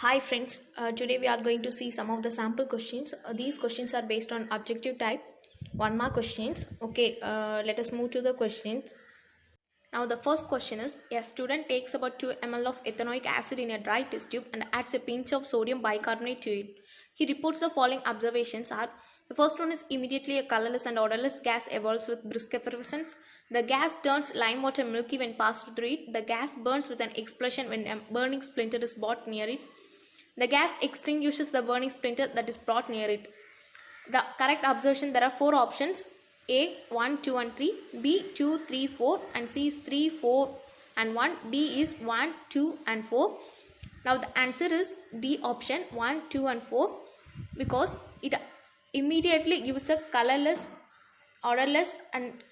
Hi friends, today we are going to see some of the sample questions. These questions are based on objective type, 1 mark questions. Okay, let us move to the questions. Now the first question is, a student takes about 2 ml of ethanoic acid in a dry test tube and adds a pinch of sodium bicarbonate to it. He reports the following observations are, the first one is immediately a colorless and odorless gas evolves with brisk effervescence. The gas turns lime water milky when passed through it. The gas burns with an explosion when a burning splinter is brought near it. The gas extinguishes the burning splinter that is brought near it. The correct observation, there are 4 options. A 1, 2 and 3, B 2, 3, 4 and C is 3, 4 and 1, D is 1, 2 and 4. Now the answer is D option 1, 2 and 4 because it immediately gives a colorless, odorless and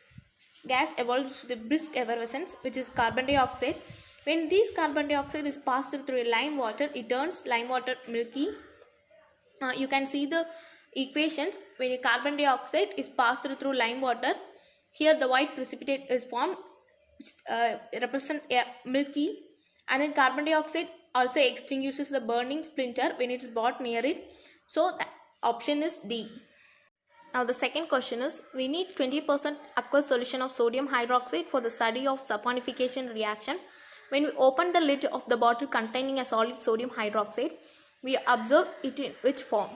gas evolves with brisk effervescence, which is carbon dioxide. When this carbon dioxide is passed through lime water, it turns lime water milky. You can see the equations. When a carbon dioxide is passed through lime water, here the white precipitate is formed, which represent a milky, and then carbon dioxide also extinguishes the burning splinter when it is brought near it. So the option is D. Now the second question is, we need 20% aqueous solution of sodium hydroxide for the study of saponification reaction. When we open the lid of the bottle containing a solid sodium hydroxide, we observe it in which form?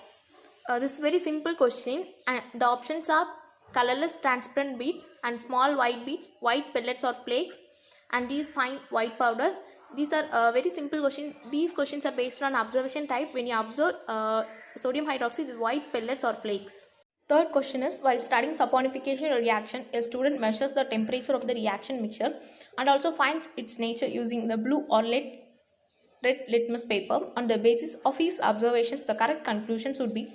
This is very simple question, and the options are colorless transparent beads and small white beads, white pellets or flakes, and these fine white powder. These are very simple questions. These questions are based on observation type. When you observe sodium hydroxide is white pellets or flakes. Third question is, while studying saponification reaction, a student measures the temperature of the reaction mixture and also finds its nature using the blue or red litmus paper. On the basis of his observations, the correct conclusions would be,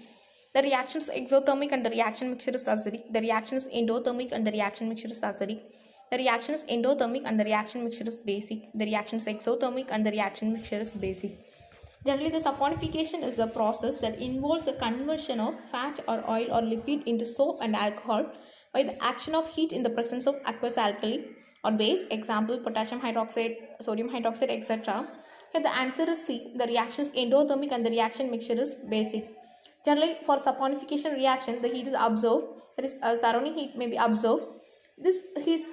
the reaction is exothermic and the reaction mixture is acidic. The reaction is endothermic and the reaction mixture is acidic. The reaction is endothermic and the reaction mixture is basic. The reaction is exothermic and the reaction mixture is basic. Generally, the saponification is the process that involves the conversion of fat or oil or liquid into soap and alcohol by the action of heat in the presence of aqueous alkali or base, example potassium hydroxide, sodium hydroxide, etc. Here the answer is C. The reaction is endothermic and the reaction mixture is basic. Generally, for saponification reaction, the heat is observed, that is surrounding heat may be observed. This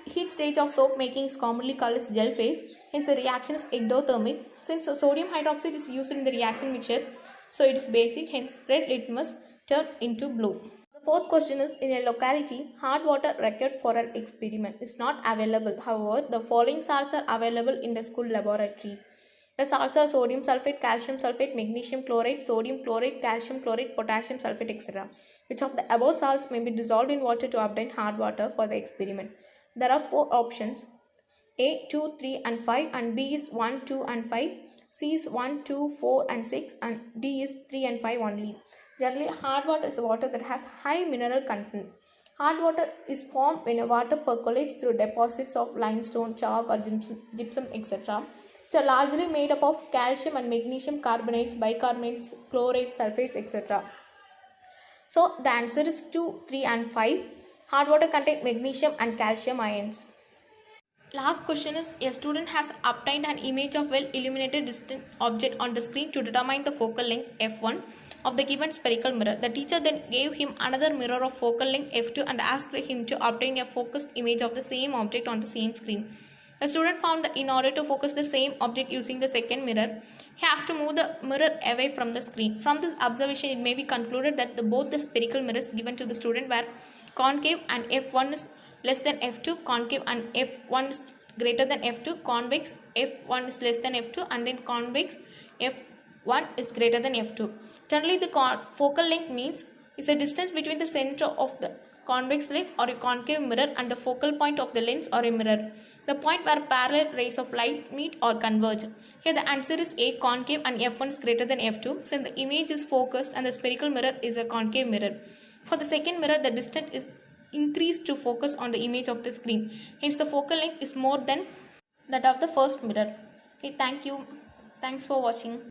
heat stage of soap making is commonly called as gel phase. Hence the reaction is endothermic. Since sodium hydroxide is used in the reaction mixture, so it is basic, hence red litmus turned into blue. The fourth question is, in a locality, hard water required for an experiment is not available. However, the following salts are available in the school laboratory. The salts are sodium sulfate, calcium sulfate, magnesium chloride, sodium chloride, calcium chloride, potassium sulfate, etc. Which of the above salts may be dissolved in water to obtain hard water for the experiment? There are 4 options. A 2, 3 and 5 and B is 1, 2 and 5. C is 1, 2, 4 and 6 and D is 3 and 5 only. Generally, hard water is water that has high mineral content. Hard water is formed when water percolates through deposits of limestone, chalk or gypsum etc. which are largely made up of calcium and magnesium carbonates, bicarbonates, chlorides, sulfates etc. So the answer is 2, 3 and 5. Hard water contain magnesium and calcium ions. Last question is, a student has obtained an image of well illuminated distant object on the screen to determine the focal length f1 of the given spherical mirror. The teacher then gave him another mirror of focal length f2 and asked him to obtain a focused image of the same object on the same screen. The student found that in order to focus the same object using the second mirror, he has to move the mirror away from the screen. From this observation, it may be concluded that both the spherical mirrors given to the student were concave and f1 is less than f2, concave and f1 is greater than f2, convex f1 is less than f2 and then convex f1 is greater than f2. Generally, the focal length means is the distance between the center of the convex lens or a concave mirror and the focal point of the lens or a mirror, the point where parallel rays of light meet or converge. Here the answer is A, concave and f1 is greater than f2 since the image is focused and the spherical mirror is a concave mirror. For the second mirror, the distance is increased to focus on the image of the screen. Hence the focal length is more than that of the first mirror. Okay, thank you. Thanks for watching.